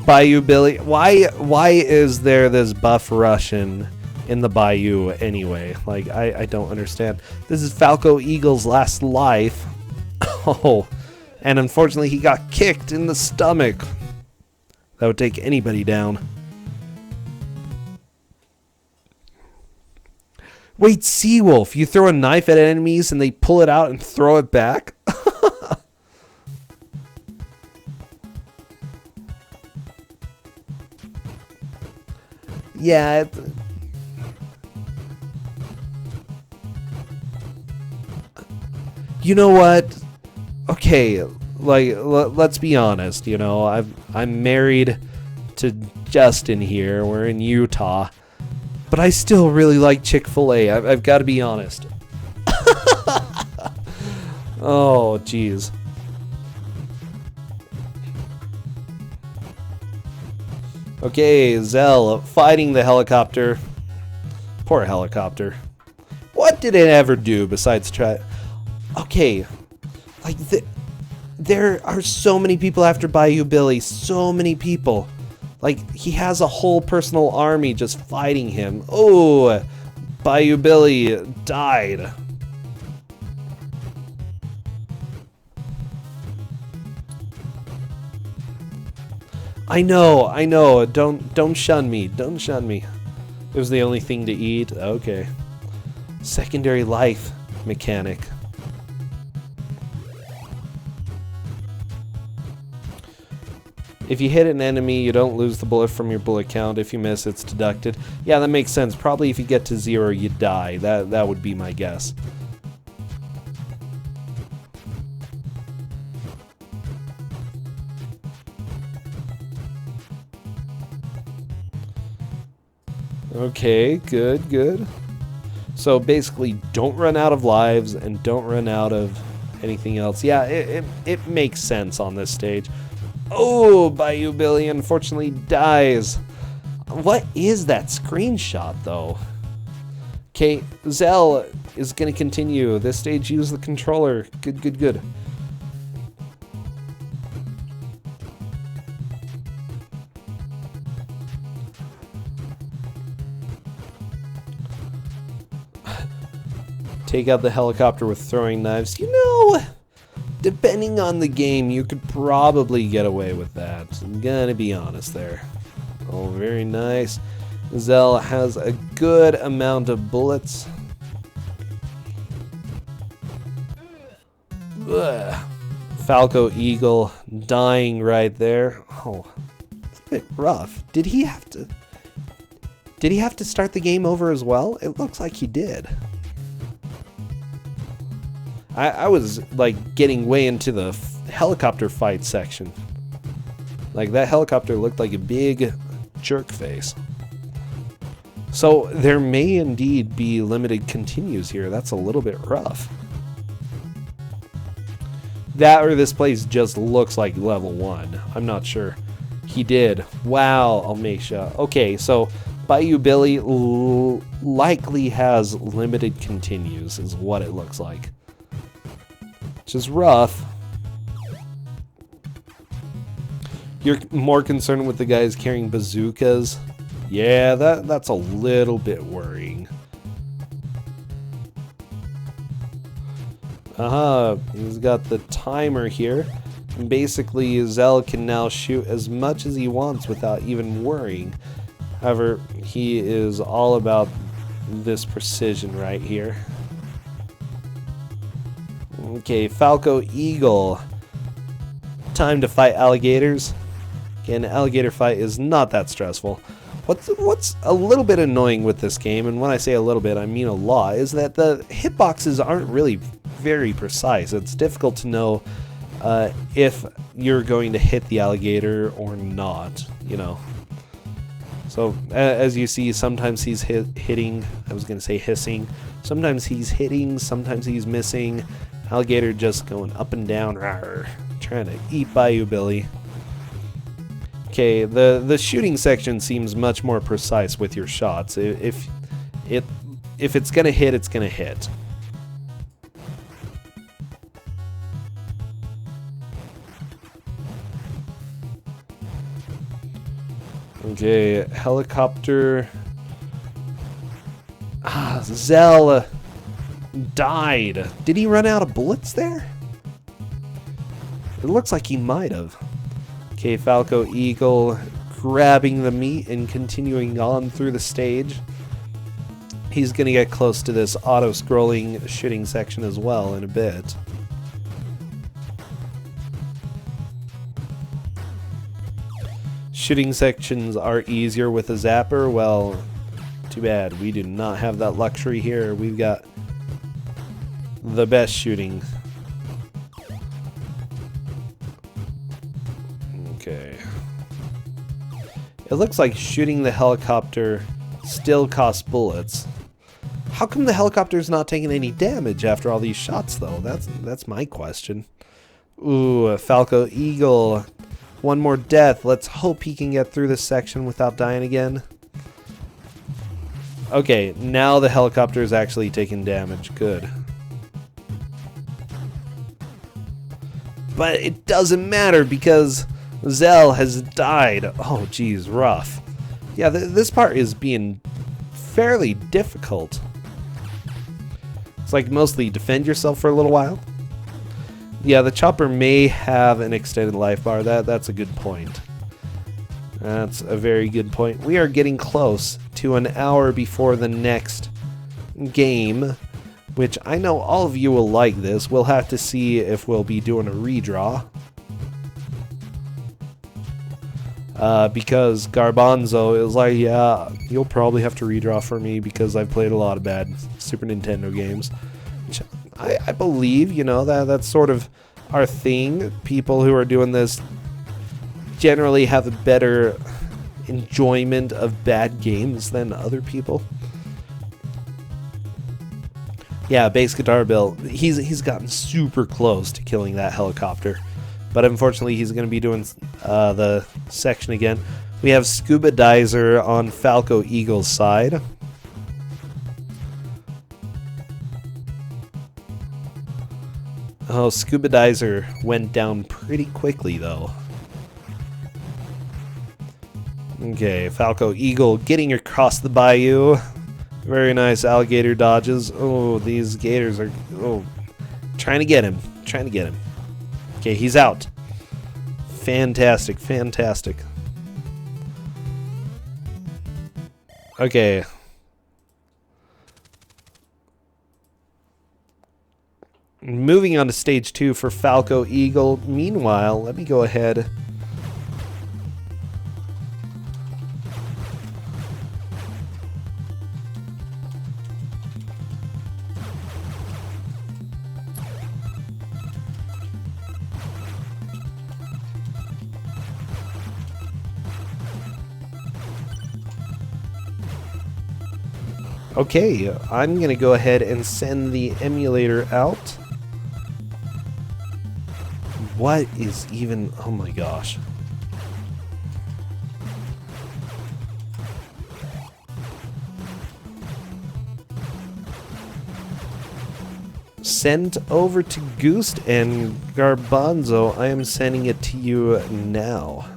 Bayou Billy. Why is there this buff Russian in the Bayou anyway? I don't understand. This is FalcoEagle's last life. Oh, and unfortunately he got kicked in the stomach. That would take anybody down. Wait, Seawolf, you throw a knife at enemies and they pull it out and throw it back? Yeah. You know what? Okay, like, let's be honest, you know, I'm married to Justin here. We're in Utah. But I still really like Chick-fil-A. I've got to be honest. Oh, jeez. Okay, Zell fighting the helicopter. Poor helicopter. What did it ever do besides try... Okay, like, there are so many people after Bayou Billy. So many people. Like, he has a whole personal army just fighting him. Oh, Bayou Billy died. I know. Don't shun me. Don't shun me. It was the only thing to eat. Okay. Secondary life mechanic. If you hit an enemy, you don't lose the bullet from your bullet count. If you miss, it's deducted. Yeah, that makes sense. Probably if you get to 0, you die. That would be my guess. Okay, good. So basically, don't run out of lives and don't run out of anything else. Yeah, it makes sense on this stage. Oh, Bayou Billy unfortunately dies. What is that screenshot, though? Okay, Zell is going to continue. This stage, use the controller. Good. Take out the helicopter with throwing knives. You know, depending on the game, you could probably get away with that. I'm gonna be honest there. Oh, very nice. Zell has a good amount of bullets. Ugh. FalcoEagle dying right there. Oh, it's a bit rough. Did he have to start the game over as well? It looks like he did. I was like getting way into the helicopter fight section. Like that helicopter looked like a big jerk face. So there may indeed be limited continues here. That's a little bit rough. That or this place just looks like level 1. I'm not sure. He did. Wow, Almeisha. Okay, so Bayou Billy likely has limited continues is what it looks like. Which is rough. You're more concerned with the guys carrying bazookas. Yeah, that's a little bit worrying. He's got the timer here. And basically, Zell can now shoot as much as he wants without even worrying. However, he is all about this precision right here. Okay, FalcoEagle. Time to fight alligators. Again, alligator fight is not that stressful. What's a little bit annoying with this game, and when I say a little bit, I mean a lot, is that the hitboxes aren't really very precise. It's difficult to know if you're going to hit the alligator or not, you know. So, as you see, sometimes he's hitting, I was going to say hissing, sometimes he's hitting, sometimes he's missing. Alligator just going up and down, rawr, trying to eat Bayou Billy. Okay, the shooting section seems much more precise with your shots. If it's gonna hit, it's gonna hit. Okay, helicopter. Zell died. Did he run out of bullets there? It looks like he might have. Okay, FalcoEagle grabbing the meat and continuing on through the stage. He's going to get close to this auto-scrolling shooting section as well in a bit. Shooting sections are easier with a zapper. Well, too bad. We do not have that luxury here. We've got the best shooting Okay. It looks like shooting the helicopter still costs bullets. How come the helicopter's not taking any damage after all these shots, though? That's my question. Ooh, a FalcoEagle. One more death. Let's hope he can get through this section without dying again. Okay, now the helicopter is actually taking damage. Good. But it doesn't matter because Xel has died. Oh, geez, rough. Yeah, this part is being fairly difficult. It's like mostly defend yourself for a little while. Yeah, the chopper may have an extended life bar. That's a good point. That's a very good point. We are getting close to an hour before the next game, which I know all of you will like this. We'll have to see if we'll be doing a redraw. Because Garbanzo is like, yeah, you'll probably have to redraw for me because I've played a lot of bad Super Nintendo games. Which I believe, you know, that's sort of our thing. People who are doing this generally have a better enjoyment of bad games than other people. Yeah, bass guitar Bill, he's gotten super close to killing that helicopter. But unfortunately, he's going to be doing the section again. We have Scuba Dizer on FalcoEagle's side. Oh, Scuba Dizer went down pretty quickly, though. Okay, FalcoEagle getting across the bayou. Very nice alligator dodges. Oh, these gators are... Oh, trying to get him. Trying to get him. Okay, he's out. Fantastic, fantastic. Okay. Moving on to stage 2 for FalcoEagle. Meanwhile, let me go ahead. Okay, I'm going to go ahead and send the emulator out. What is even... Oh my gosh. Sent over to Goost and Garbanzo. I am sending it to you now.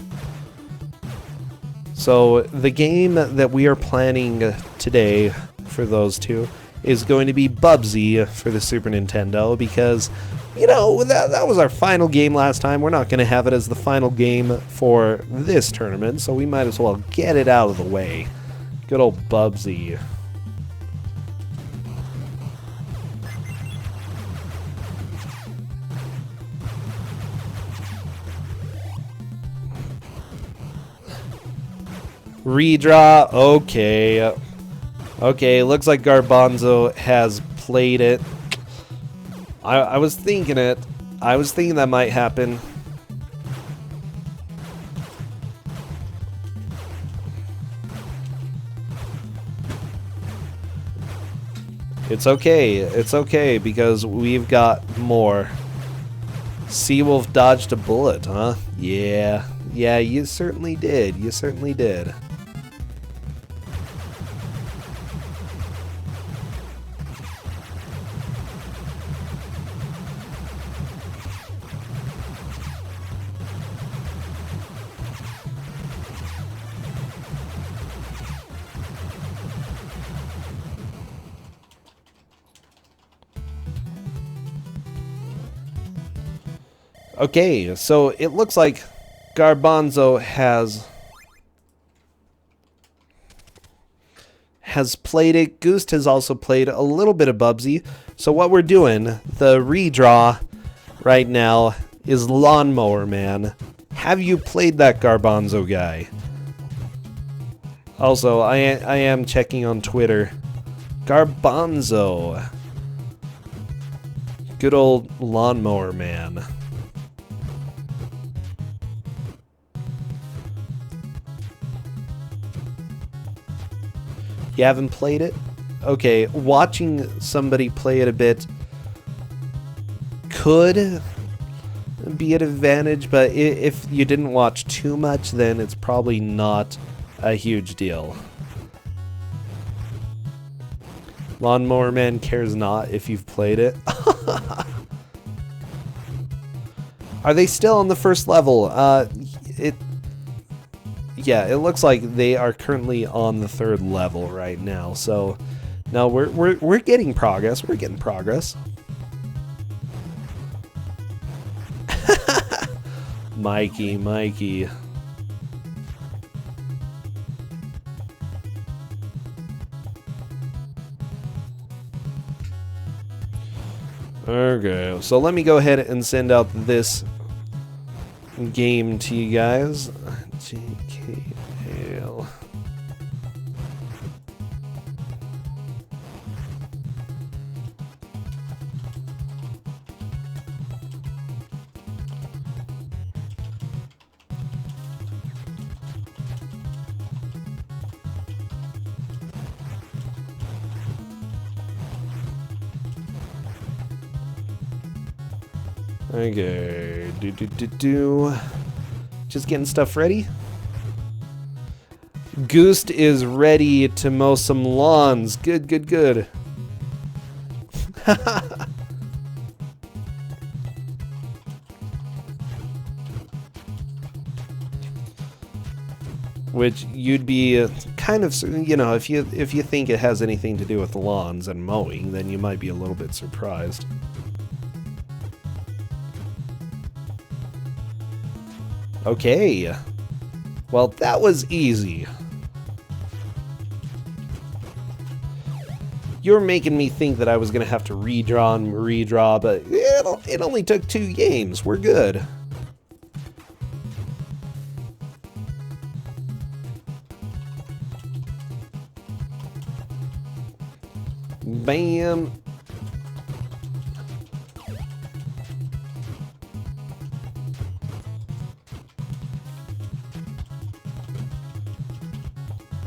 So the game that we are planning today for those two is going to be Bubsy for the Super Nintendo because, you know, that was our final game last time. We're not going to have it as the final game for this tournament, so we might as well get it out of the way. Good old Bubsy. Redraw, okay. Okay, looks like Garbanzo has played it. I was thinking it. I was thinking that might happen. It's okay, because we've got more. Seawolf dodged a bullet, huh? Yeah, you certainly did. You certainly did. Okay, so it looks like Garbanzo has played it. Goost has also played a little bit of Bubsy. So what we're doing, the redraw right now, is Lawnmower Man. Have you played that Garbanzo guy? Also, I am checking on Twitter. Garbanzo. Good old Lawnmower Man. You haven't played it? Okay, watching somebody play it a bit could be an advantage, but if you didn't watch too much, then it's probably not a huge deal. Lawnmower Man cares not if you've played it. Are they still on the first level? Yeah, it looks like they are currently on the 3rd level right now. So, no, we're getting progress. We're getting progress. Mikey. Okay, so let me go ahead and send out this game to you guys. JKL. Okay, just getting stuff ready. Goost is ready to mow some lawns. Good. Which you'd be kind of, you know, if you think it has anything to do with lawns and mowing, then you might be a little bit surprised. Okay, well, that was easy. You're making me think that I was gonna have to redraw, but it only took 2 games. We're good. Bam.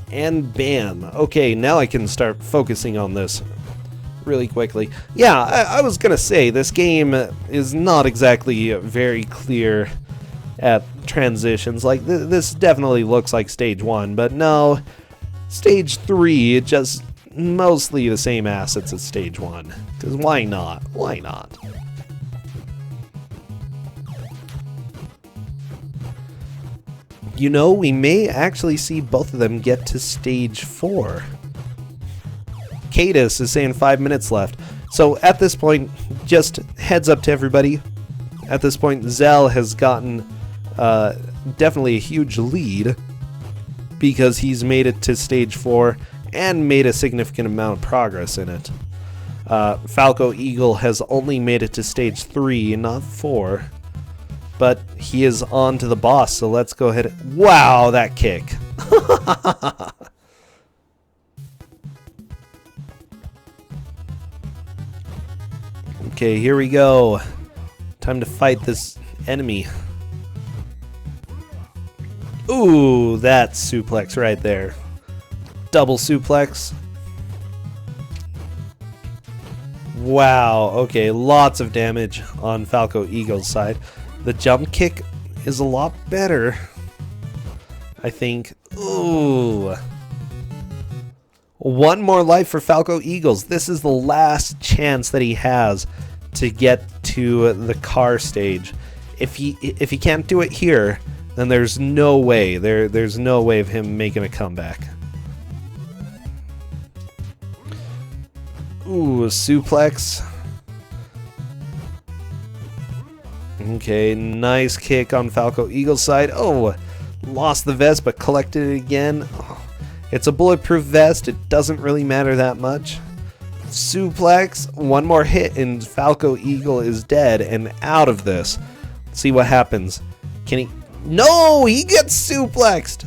And bam. Okay, now I can start focusing on this really quickly. Yeah, I was gonna say, this game is not exactly very clear at transitions. Like, this definitely looks like stage 1, but no, stage 3, it just mostly the same assets as stage 1. Because why not? Why not? You know, we may actually see both of them get to stage 4. Cadus is saying 5 minutes left. So at this point, just heads up to everybody. At this point, Zell has gotten definitely a huge lead because he's made it to stage 4 and made a significant amount of progress in it. FalcoEagle has only made it to stage 3, not 4. But he is on to the boss, so let's go ahead. Wow, that kick. Okay, here we go. Time to fight this enemy. Ooh, that's suplex right there. Double suplex. Wow, okay, lots of damage on FalcoEagle's side. The jump kick is a lot better, I think. Ooh. 1 more life for FalcoEagles. This is the last chance that he has to get to the car stage. If he can't do it here, then there's no way. There's no way of him making a comeback. Ooh, a suplex. Okay, nice kick on FalcoEagle's side. Oh, lost the vest but collected it again. Oh, it's a bulletproof vest. It doesn't really matter that much. Suplex. 1 more hit and FalcoEagle is dead and out of this. Let's see what happens. Can he? No, he gets suplexed.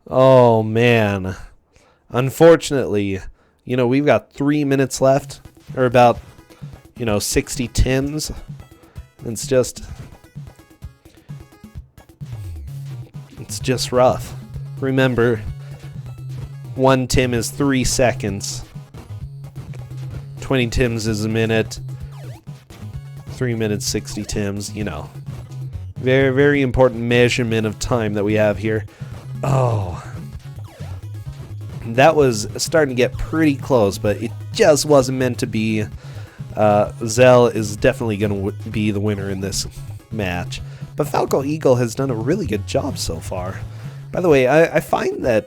Oh, man. Unfortunately, you know, we've got 3 minutes left, or about, 60 tins. It's just rough. Remember, 1 tim is 3 seconds. 20 tims is a minute. 3 minutes, 60 tims, you know. Very, very important measurement of time that we have here. Oh. That was starting to get pretty close, but it just wasn't meant to be. Xel is definitely going to be the winner in this match. But FalcoEagle has done a really good job so far. By the way, I find that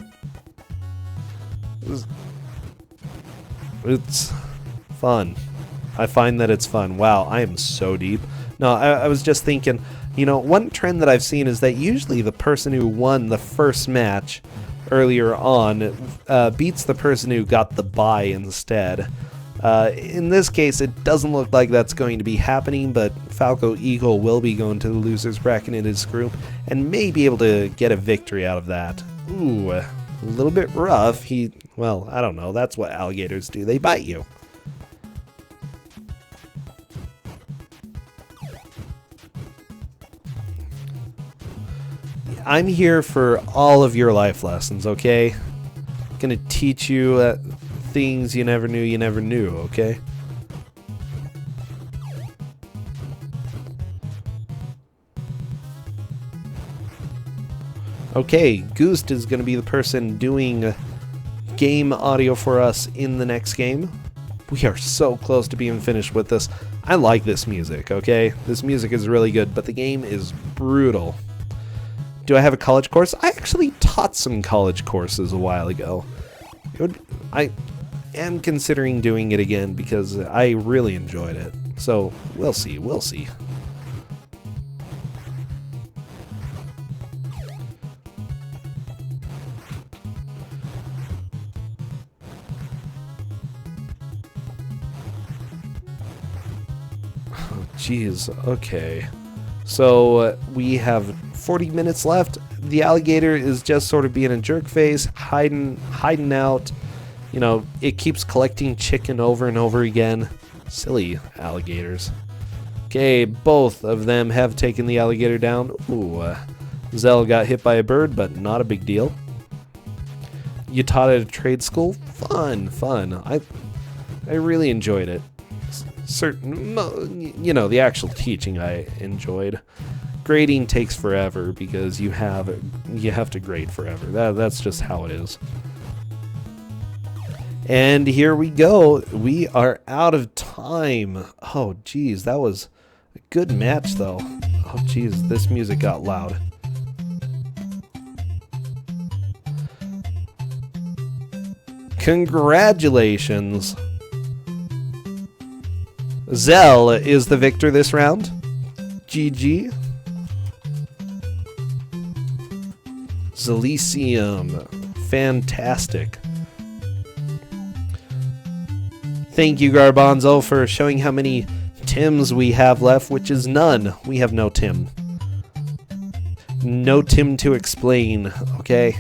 it's fun. I find that it's fun. Wow, I am so deep. No, I was just thinking, you know, one trend that I've seen is that usually the person who won the first match earlier on beats the person who got the bye instead. In this case, it doesn't look like that's going to be happening, but FalcoEagle will be going to the losers bracket in his group and may be able to get a victory out of that. Ooh, a little bit rough. Well, I don't know. That's what alligators do. They bite you. I'm here for all of your life lessons, okay? I'm gonna teach you things you never knew, okay? Okay, Goost is gonna be the person doing game audio for us in the next game. We are so close to being finished with this. I like this music, okay? This music is really good, but the game is brutal. Do I have a college course? I actually taught some college courses a while ago. I am considering doing it again because I really enjoyed it. So, we'll see, we'll see. Oh, jeez, okay. So, we have 40 minutes left. The alligator is just sort of being a jerk face, hiding out. You know, it keeps collecting chicken over and over again. Silly alligators. Okay, both of them have taken the alligator down. Ooh, Xel got hit by a bird, but not a big deal. You taught at a trade school? Fun, fun. I really enjoyed it. You know, the actual teaching I enjoyed. Grading takes forever because you have to grade forever. That's just how it is. And here we go. We are out of time. Oh, geez, that was a good match, though. Oh, geez, this music got loud. Congratulations. Xel is the victor this round. GG. Xelecium. Fantastic. Thank you, Garbanzo, for showing how many Tims we have left, which is none. We have no Tim. No Tim to explain, okay?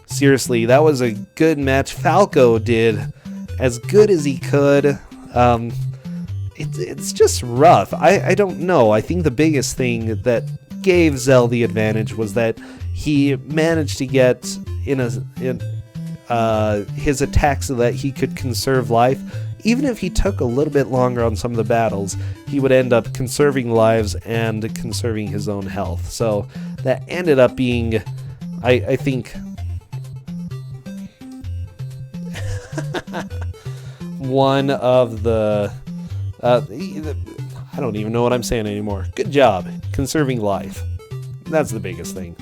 Seriously, that was a good match. Falco did as good as he could. It's just rough. I don't know. I think the biggest thing that gave Xel the advantage was that he managed to get his attack so that he could conserve life. Even if he took a little bit longer on some of the battles, he would end up conserving lives and conserving his own health. So that ended up being, I think, one of the... I don't even know what I'm saying anymore. Good job. Conserving life. That's the biggest thing.